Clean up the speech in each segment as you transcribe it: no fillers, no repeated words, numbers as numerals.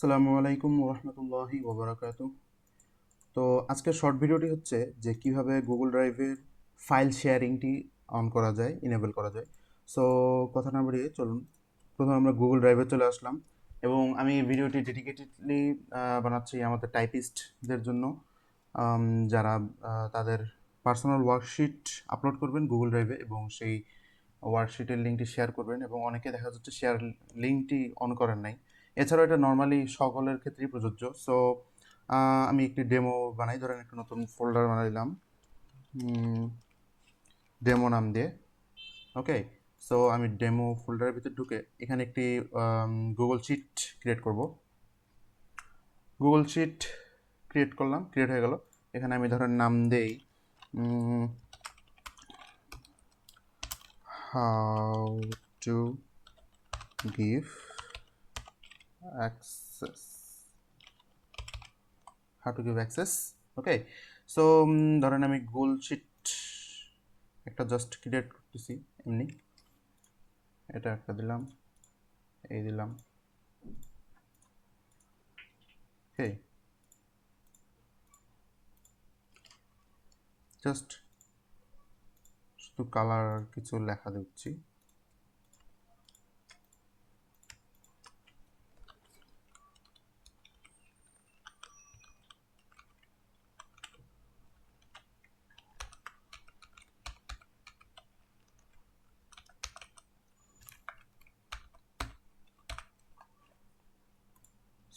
আসসালামু আলাইকুম রহমতুল্লাহি ওবরাকাতু। তো আজকের শর্ট ভিডিওটি হচ্ছে যে কিভাবে গুগল ড্রাইভের ফাইল শেয়ারিংটি অন করা যায়, ইনেবল করা যায়। সো কথা না বাড়িয়ে চলুন প্রথমে আমরা গুগল ড্রাইভে চলে আসলাম এবং আমি এই ভিডিওটি ডেডিকেটেডলি বানাচ্ছি আমাদের টাইপিস্টদের জন্য, যারা তাদের পার্সোনাল ওয়ার্কশিট আপলোড করবেন গুগল ড্রাইভে এবং সেই ওয়ার্কশিটের লিঙ্কটি শেয়ার করবেন, এবং অনেকে দেখা যাচ্ছে শেয়ার লিঙ্কটি অন করেন নাই। এছাড়াও এটা নর্মালি সকলের ক্ষেত্রেই প্রযোজ্য। সো আমি একটি ডেমো বানাই, ধরেন একটা নতুন ফোল্ডার বানাইলাম ডেমো নাম দিয়ে। ওকে, সো আমি ডেমো ফোল্ডারের ভিতরে ঢুকে এখানে একটি গুগল শিট ক্রিয়েট করব। গুগল শিট ক্রিয়েট করলাম, ক্রিয়েট হয়ে গেল। এখানে আমি ধরেন নাম দেই how to give access, how to give access. Okay, so ধরেন আমি গুগল শিট একটা জাস্ট ক্রিয়েট করতেছি এমনি, এটা একটা দিলাম, এই দিলাম। ওকে, জাস্ট শুধু কালার কিছু লেখা দিচ্ছি।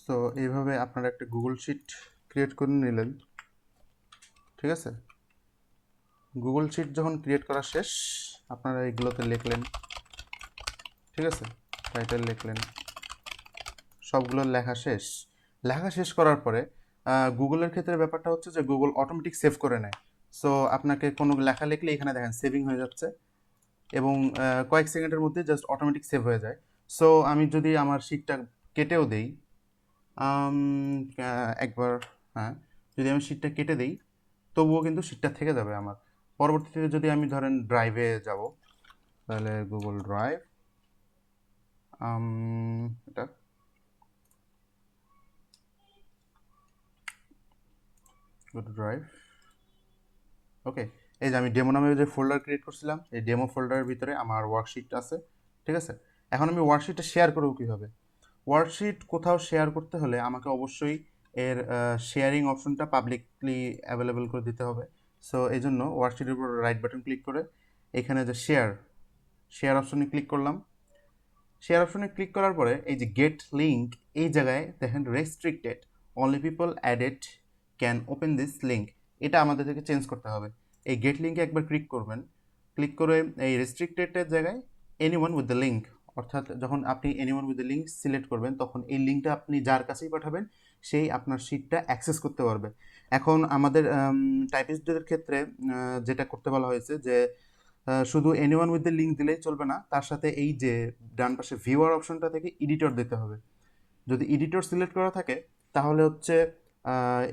সো এইভাবে আপনারা একটা গুগল শিট ক্রিয়েট করে নিলেন। ঠিক আছে, গুগল শিট যখন ক্রিয়েট করা শেষ আপনারা এগুলোতে লিখলেন। ঠিক আছে, টাইটেল লিখলেন, সবগুলো লেখা শেষ। লেখা শেষ করার পরে গুগলের ক্ষেত্রে ব্যাপারটা হচ্ছে যে গুগল অটোমেটিক সেভ করে নেয়। সো আপনাকে কোনো লেখা লিখলে এখানে দেখেন সেভিং হয়ে যাচ্ছে এবং কয়েক সেকেন্ডের মধ্যে জাস্ট অটোমেটিক সেভ হয়ে যায়। সো আমি যদি আমার শিটটা কেটেও দেই, একবার, হ্যাঁ, যদি আমি শিটটা কেটে দিই তবুও কিন্তু শিটটা থেকে যাবে আমার। পরবর্তীতে যদি আমি ধরেন ড্রাইভে যাব, তাহলে গুগল ড্রাইভ, এটা ড্রাইভ। ওকে, এই যে আমি ডেমো নামে যে ফোল্ডার ক্রিয়েট করছিলাম, এই ডেমো ফোল্ডারের ভিতরে আমার ওয়ার্কশিট আছে। ঠিক আছে, এখন আমি ওয়ার্কশিটটা শেয়ার করবো কীভাবে? ওয়ার্কশিট কোথাও শেয়ার করতে হলে আমাকে অবশ্যই এর শেয়ারিং অপশনটা পাবলিকলি অ্যাভেলেবেল করে দিতে হবে। সো এই জন্য ওয়ার্কশিটের উপর রাইট বাটন ক্লিক করে এখানে যে শেয়ার অপশনে ক্লিক করলাম। শেয়ার অপশনে ক্লিক করার পরে এই যে গেট লিঙ্ক, এই জায়গায় দেখেন restricted, only people added can open this link, এটা আমাদের থেকে চেঞ্জ করতে হবে। এই গেট লিঙ্কে একবার ক্লিক করবেন, ক্লিক করে এই রেস্ট্রিক্টেডের জায়গায় এনিওয়ান উইথ দ্য লিঙ্ক, অর্থাৎ যখন আপনি anyone with the link select করবেন তখন এই লিঙ্কটা আপনি যার কাছেই পাঠাবেন সেই আপনার শিটটা অ্যাক্সেস করতে পারবে। এখন আমাদের টাইপিস্টদের ক্ষেত্রে যেটা করতে বলা হয়েছে যে শুধু এনিওয়ান উইথ দ্য লিঙ্ক দিলেই চলবে না, তার সাথে এই যে ডান পাশে ভিউয়ার অপশনটা থেকে এডিটর দিতে হবে। যদি এডিটর সিলেক্ট করা থাকে তাহলে হচ্ছে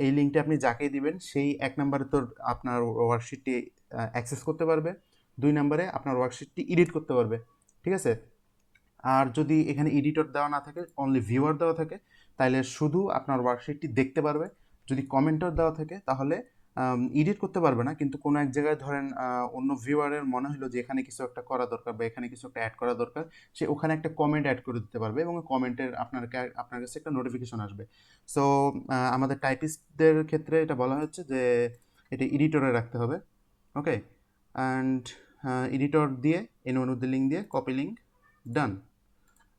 এই লিঙ্কটা আপনি যাকেই দিবেন সেই এক নম্বরে তো আপনার ওয়ার্কশিটটি অ্যাক্সেস করতে পারবে, দুই নম্বরে আপনার ওয়ার্কশিটটি এডিট করতে পারবে। ঠিক আছে, আর যদি এখানে এডিটর দেওয়া না থাকে, অনলি ভিউয়ার দেওয়া থাকে, তাহলে শুধু আপনার ওয়ার্কশিটটি দেখতে পারবে। যদি কমেন্টর দেওয়া থাকে তাহলে এডিট করতে পারবে না, কিন্তু কোনো এক জায়গায় ধরেন অন্য ভিউয়ারের মনে হলো যে এখানে কিছু একটা করা দরকার বা এখানে কিছু একটা অ্যাড করা দরকার, সে ওখানে একটা কমেন্ট অ্যাড করে দিতে পারবে এবং কমেন্টের আপনার কাছে একটা নোটিফিকেশন আসবে। সো আমাদের টাইপিস্টদের ক্ষেত্রে এটা বলা হচ্ছে যে এটা এডিটরে রাখতে হবে। ওকে, অ্যান্ড এডিটর দিয়ে এনিওয়ান উইথ দ্য লিঙ্ক দিয়ে কপি লিঙ্ক, ডান।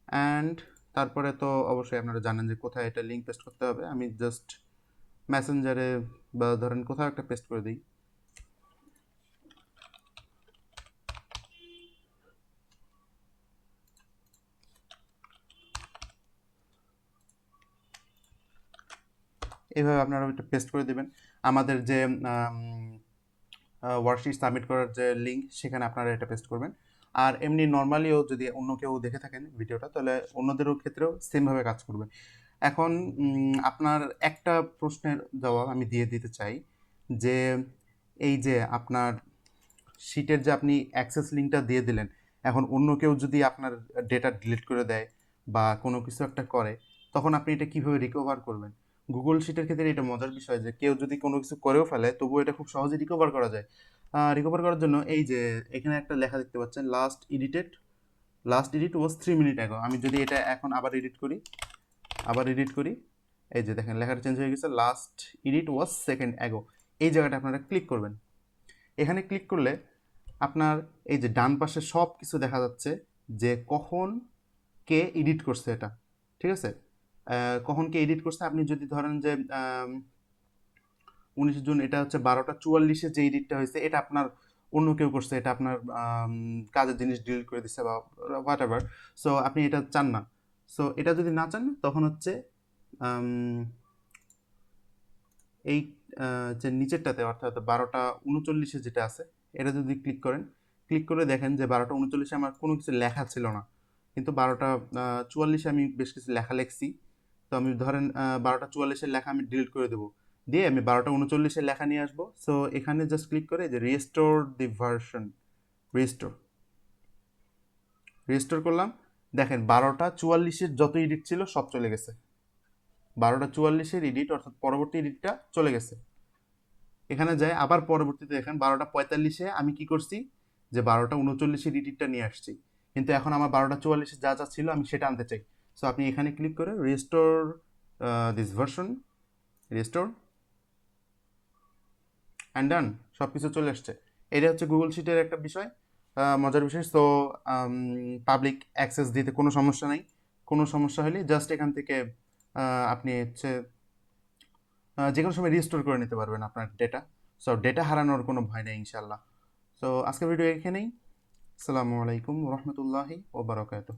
অ্যান্ড তারপরে তো অবশ্যই আপনারা জানেন যে কোথায় এটা লিঙ্ক পেস্ট করতে হবে। আমি জাস্ট মেসেঞ্জারে বা ধরেন কোথাও একটা পেস্ট করে দিই। এইভাবে আপনারা এটা পেস্ট করে দেবেন। আমাদের যে ওয়ার্কশিট সাবমিট করার যে লিঙ্ক, সেখানে আপনারা এটা পেস্ট করবেন। আর এমনি নর্মালিও যদি অন্য কেউ দেখে থাকেন ভিডিওটা, তাহলে অন্যদেরও ক্ষেত্রেও সেমভাবে কাজ করবে। এখন আপনার একটা প্রশ্নের জবাব আমি দিয়ে দিতে চাই যে এই যে আপনার শিটের যে আপনি অ্যাক্সেস লিঙ্কটা দিয়ে দিলেন, এখন অন্য কেউ যদি আপনার ডেটা ডিলিট করে দেয় বা কোনো কিছু একটা করে, তখন আপনি এটা কিভাবে রিকভার করবেন। গুগল শিটের ক্ষেত্রে এটা মজার বিষয় যে কেউ যদি কোনো কিছু করেও ফেলে তবুও এটা খুব সহজে রিকভার করা যায়। রিকভার করার জন্য এই যে এখানে একটা লেখা দেখতে পাচ্ছেন, লাস্ট এডিট ওয়াজ 3 মিনিট অ্যাগো। আমি যদি এটা এখন আবার এডিট করি, এই যে দেখেন লেখাটা চেঞ্জ হয়ে গেছে, লাস্ট এডিট ওয়াজ সেকেন্ড অ্যাগো। এই জায়গাটা আপনারা ক্লিক করবেন। এখানে ক্লিক করলে আপনার এই যে ডান পাশে সব কিছু দেখা যাচ্ছে যে কখন কে এডিট করছে এটা, ঠিক আছে। কখন কে এডিট করছে, আপনি যদি ধরেন যে 19 জুন, এটা হচ্ছে 12টা 44-এ যে এডিটটা হয়েছে, এটা আপনার অন্য কেউ করছে, এটা আপনার কাজের জিনিস ডিলিট করে দিচ্ছে বা হোয়াট এভার। সো আপনি এটা চান না। সো এটা যদি না চান, তখন হচ্ছে এই যে নিচেরটাতে, অর্থাৎ 12টা 39-এ যেটা আছে, এটা যদি ক্লিক করে দেখেন যে 12টা 39-এ আমার কোনো কিছু লেখা ছিল না, কিন্তু 12টা 44-এ আমি বেশ কিছু লেখা লিখছি। তো আমি ধরেন 12টা 44-এর লেখা আমি ডিলিট করে দেবো, দিয়ে আমি 12টা 39-এর লেখা নিয়ে আসবো। সো এখানে জাস্ট ক্লিক করে যে রিস্টোর দি ভার্সন, রিস্টোর করলাম। দেখেন 12টা 44-এর যত এডিট ছিল সব চলে গেছে, 12টা 44-এর এডিট অর্থাৎ পরবর্তী এডিটটা চলে গেছে। এখানে যায় আবার পরবর্তীতে দেখেন 12টা 45-এ আমি কি করছি, যে 12টা 39-এর এডিটটা নিয়ে আসছি, কিন্তু এখন আমার 12টা 44-এ যা যা ছিল আমি সেটা আনতে চাই। সো আপনি এখানে ক্লিক করে restore this version, restore and done, সব কিছু চলে আসছে। এটা হচ্ছে গুগল শিটের একটা বিষয়, মজার বিষয়। সো পাবলিক অ্যাক্সেস দিতে কোনো সমস্যা নেই। কোনো সমস্যা হলে জাস্ট এখান থেকে আপনি হচ্ছে যে কোনো সময় রিস্টোর করে নিতে পারবেন আপনার ডেটা। সো ডেটা হারানোর কোনো ভয় নেই ইনশাল্লাহ। সো আজকের ভিডিও এখানেই। আসসালামু আলাইকুম রহমতুল্লাহি ওবরাকাতুহ।